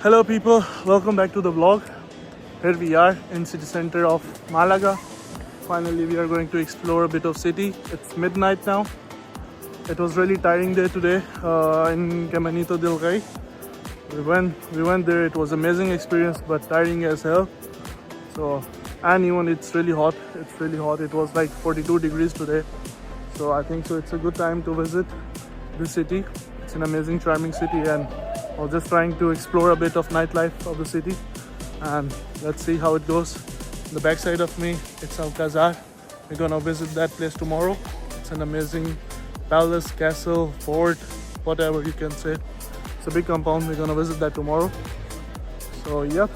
Hello people, welcome back to the vlog. Here we are in city center of Malaga. Finally we are going to explore a bit of city. It's midnight now. It was really tiring day today in Caminito del Rey. We went there. It was amazing experience but tiring as hell. And even it's really hot. It was like 42 degrees today. So I think it's a good time to visit this city. It's an amazing, charming city, and I was just trying to explore a bit of nightlife of the city, and let's see how it goes. On the backside of me, it's Alcazar. We're gonna visit that place tomorrow. It's an amazing palace, castle, fort, whatever you can say. It's a big compound. We're gonna visit that tomorrow. So yep,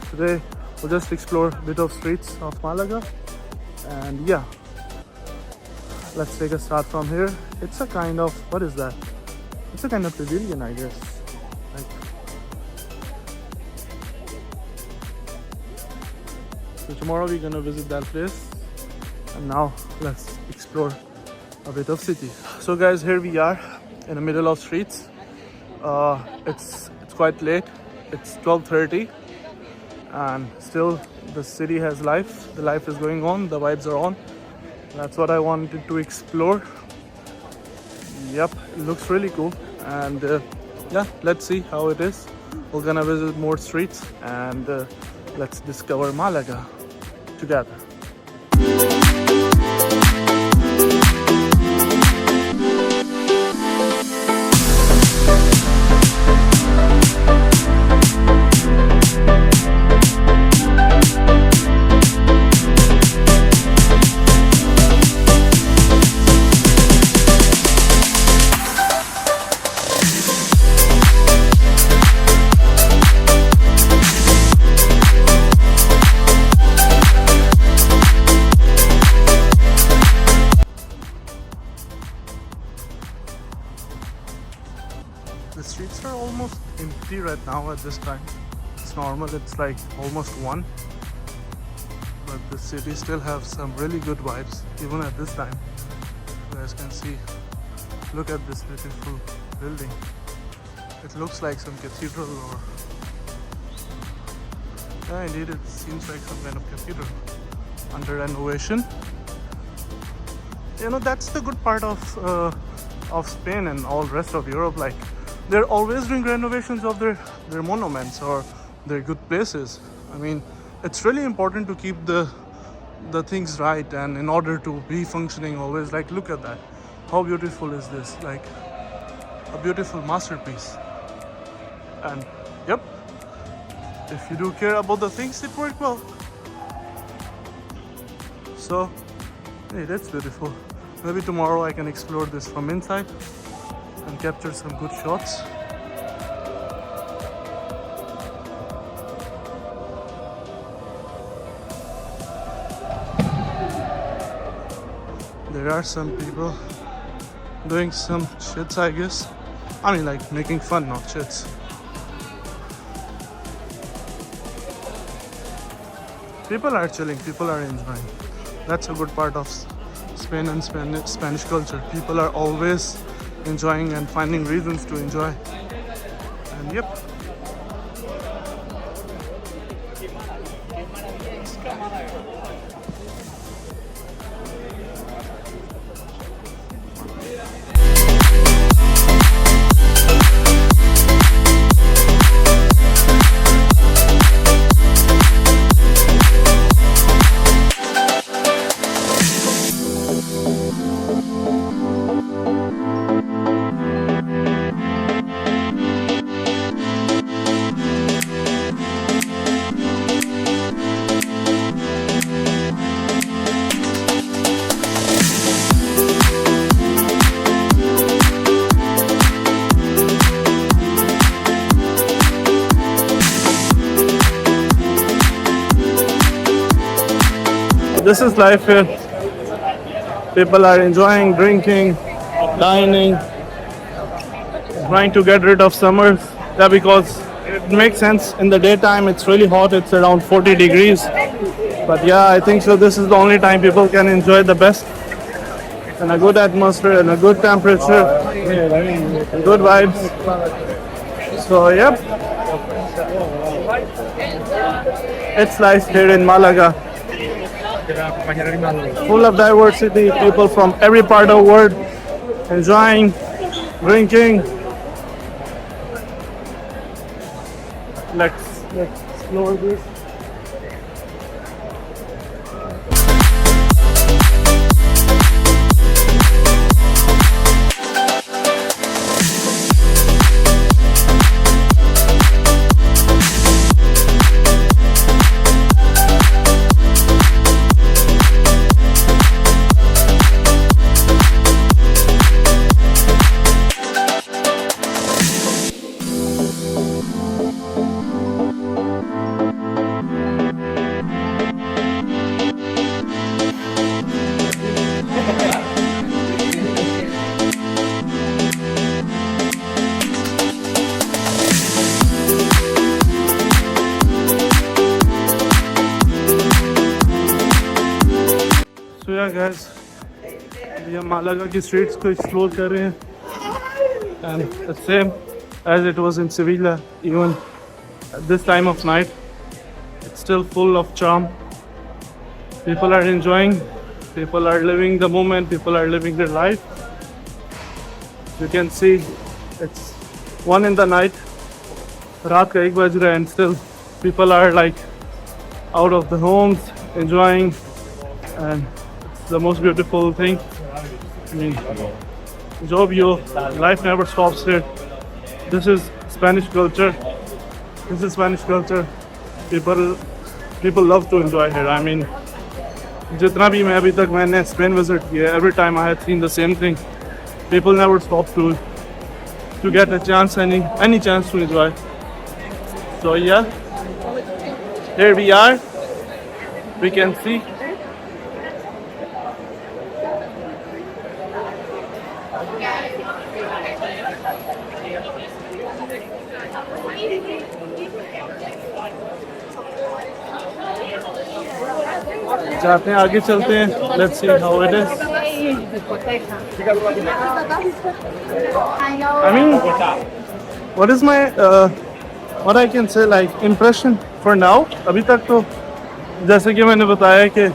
today we'll just explore a bit of streets of Malaga, and yeah, let's take a start from here. It's a kind of, what is that? It's a kind of pavilion, I guess. So tomorrow we're gonna visit that place, and now let's explore a bit of city. So guys, here we are in the middle of streets. It's quite late. It's 12:30, and still the city has life. The life is going on. The vibes are on. That's what I wanted to explore. Yep, it looks really cool, and yeah, let's see how it is. We're gonna visit more streets, and let's discover Malaga together. The streets are almost empty right now at this time. It's normal, it's like almost 1. But the city still have some really good vibes, even at this time. You guys can see, look at this beautiful building. It looks like some cathedral, or... yeah, indeed, it seems like some kind of cathedral under renovation. You know, that's the good part of Spain and all rest of Europe. Like, they're always doing renovations of their monuments or their good places. I mean, it's really important to keep the things right, and in order to be functioning always. Like, look at that. How beautiful is this? Like, a beautiful masterpiece. And yep, if you do care about the things, it worked well. So, hey, that's beautiful. Maybe tomorrow I can explore this from inside and capture some good shots. There are some people doing some shits, I guess. I mean, like, making fun, not shits. People are chilling, people are enjoying. That's a good part of Spain and Spanish culture. People are always enjoying and finding reasons to enjoy. And yep, this is life here. People are enjoying, drinking, dining, trying to get rid of summers. Yeah, because it makes sense. In the daytime it's really hot, it's around 40 degrees. But yeah, I think so this is the only time people can enjoy the best. And a good atmosphere and a good temperature, and good vibes. So yep, its life here in Malaga. Full of diversity, people from every part of the world enjoying, drinking. Let's explore this. So yeah guys, we are Malaga की streets को explore कर रहे हैं, and the same as it was in Sevilla, even at this time of night, it's still full of charm. People are enjoying, people are living the moment, people are living their life. You can see it's 1 in the night, रात का 1 बज रहा है, and still people are like out of the homes enjoying, and it's the most beautiful thing. I mean, job your life never stops here. This is Spanish culture. This is Spanish culture. People love to enjoy here. I mean, जितना भी मैं अभी तक मैंने Spain visit किया, every time I had seen the same thing. People never stop to get a chance, any chance to enjoy. So yeah, here we are. We can see. जाते हैं आगे चलते हैं. Let's see how it is. I mean, what is my what I can say like impression for now? अभी तक तो जैसे कि मैंने बताया कि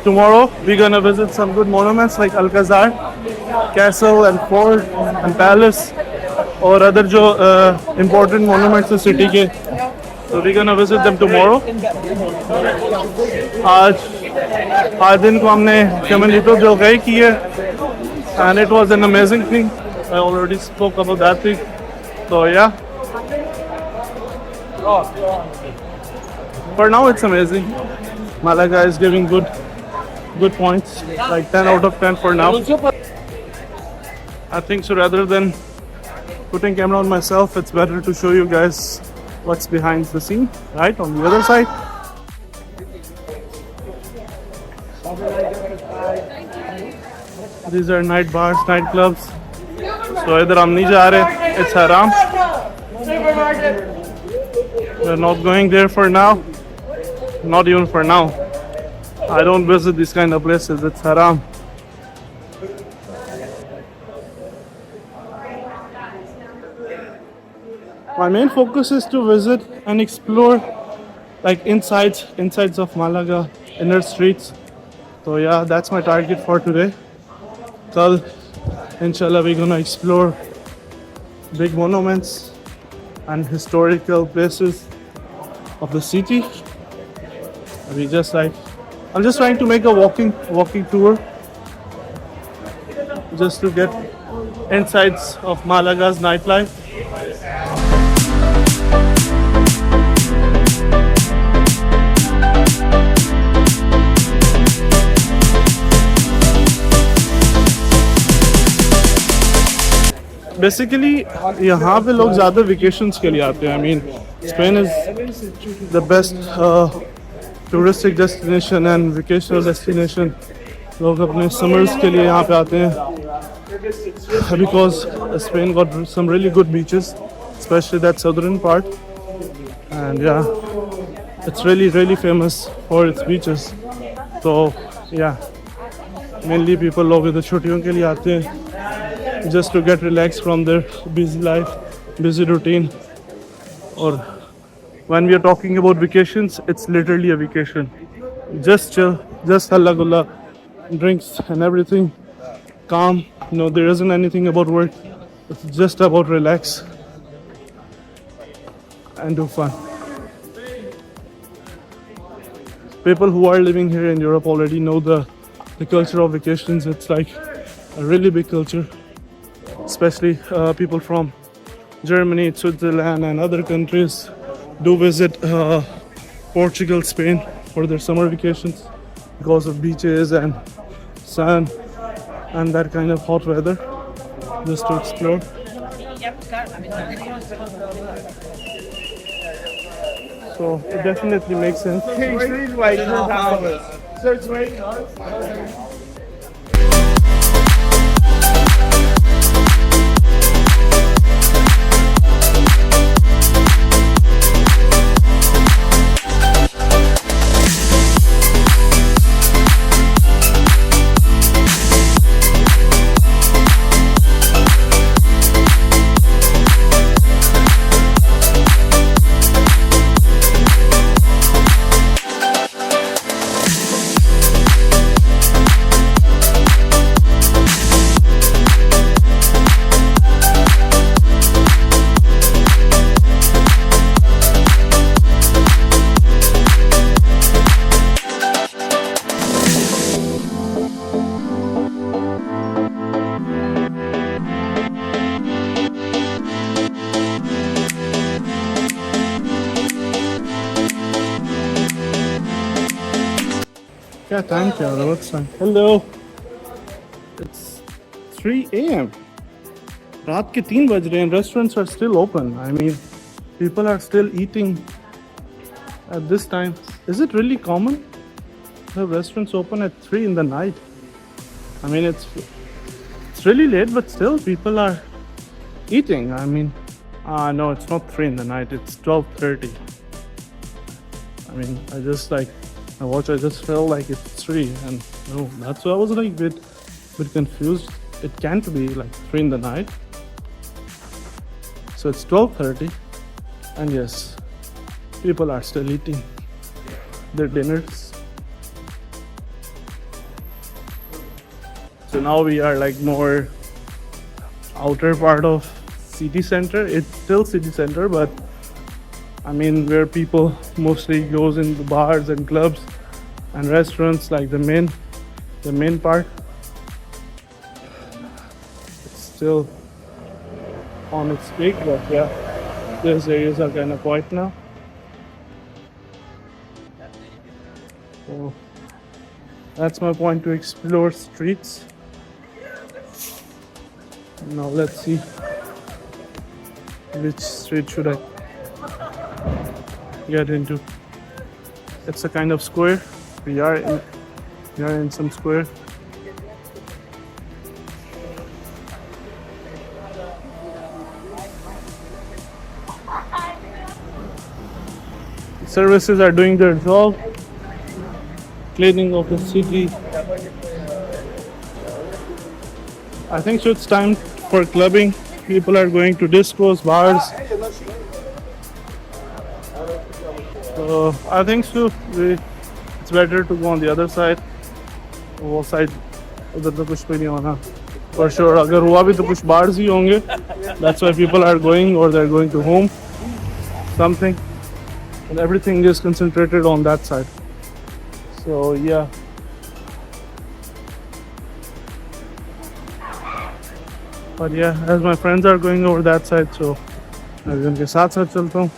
tomorrow we're gonna visit some good monuments like Alcazar, Castle and Fort and Palace, और other जो important monuments है city के. So we're gonna visit them tomorrow. आज दिन को हमने Caminito del Rey की है, and it was an amazing thing. I already spoke about that thing. So yeah. For now it's amazing. Malaga is giving good points, like 10 out of 10 for now. I think so rather than putting camera on myself, it's better to show you guys what's behind the scene, right on the other side. These are night bars, night clubs. So इधर हम नहीं जा रहे. It's haram. We're not going there for now. Not even for now. I don't visit these kind of places. It's haram. My main focus is to visit and explore like insides of Malaga, inner streets. So yeah, that's my target for today. Kal, inshallah, we're gonna explore big monuments and historical places of the city. I'm just trying to make a walking tour, just to get insights of Malaga's nightlife. Basically, यहाँ पे लोग ज़्यादा vacations के लिए आते हैं. I mean, Spain is the best touristic destination and vacational destination. लोग अपने summers के लिए यहाँ पे आते हैं because Spain got some really good beaches, especially that southern part. And yeah, it's really famous for its beaches. So yeah, mainly people लोग इधर छुट्टियों के लिए आते हैं, just to get relaxed from their busy life, busy routine. और when we are talking about vacations, it's literally a vacation. Just chill, just halla gulla, drinks and everything, calm. There isn't anything about work. It's just about relax and do fun. People who are living here in Europe already know the culture of vacations. It's like a really big culture, especially people from Germany, Switzerland, and other countries do visit Portugal, Spain for their summer vacations because of beaches and sun and that kind of hot weather, just to explore. So it definitely makes sense. क्या time क्या हो रहा है? What's time? Hello. It's 3 a.m. रात के 3 बज रहे हैं. Restaurants are still open. I mean, people are still eating at this time. Is it really common to have restaurants open at 3 in the night? I mean, it's really late, but still people are eating. I mean, no, it's not 3 in the night. It's 12:30. I mean, my watch, I just felt like it's 3, and no, that's why I was like a bit confused. It can't be like 3 in the night. So it's 12:30, and yes, people are still eating their dinners. So now we are like more outer part of city center. It's still city center, but I mean, where people mostly goes in the bars and clubs and restaurants, like the main part. It's still on its peak, but yeah, these areas are kind of quiet now. So that's my point, to explore streets. Now let's see which street should I get into. It's a kind of square. We are in some square. Services are doing their job, cleaning of the city. I think so it's time for clubbing. People are going to discos, bars. So I think so. It's better to go on the other side. वो side उधर तो कुछ भी नहीं होना. For sure, अगर हुआ भी तो कुछ bars ही होंगे. That's why people are going, or they're going to home. Something, and everything is concentrated on that side. So yeah. But yeah, as my friends are going over that side, so मैं भी उनके साथ साथ चलता हूँ.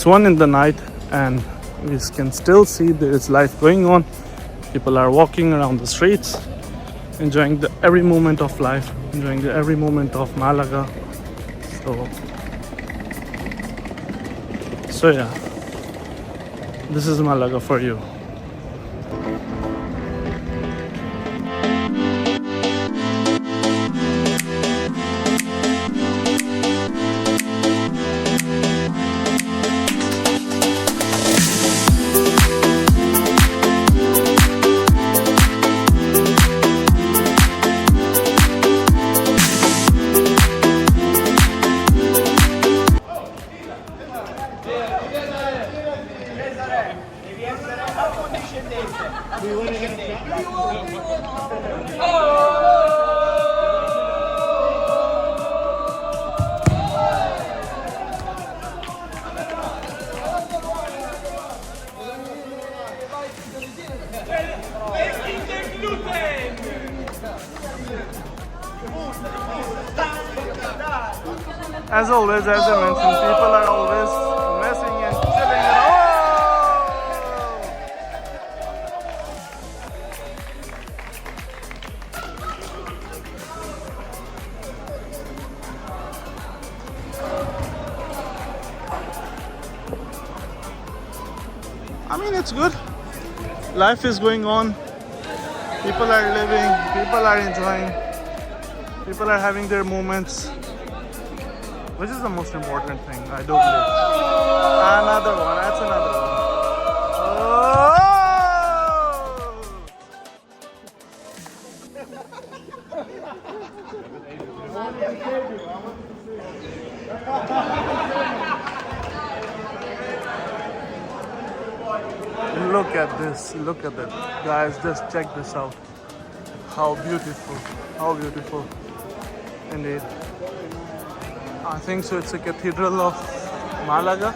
1 in the night and we can still see there is life going on. People are walking around the streets, enjoying every moment of life, enjoying every moment of Malaga. So yeah, this is Malaga for you. As always, as I mentioned, people are always messing and chilling. I mean, it's good. Life is going on. People are living. People are enjoying. People are having their moments. Which is the most important thing, I do believe. Another one, that's another one. Oh! Look at this, look at that. Guys, just check this out. How beautiful. Indeed. I think so, it's a cathedral of Malaga.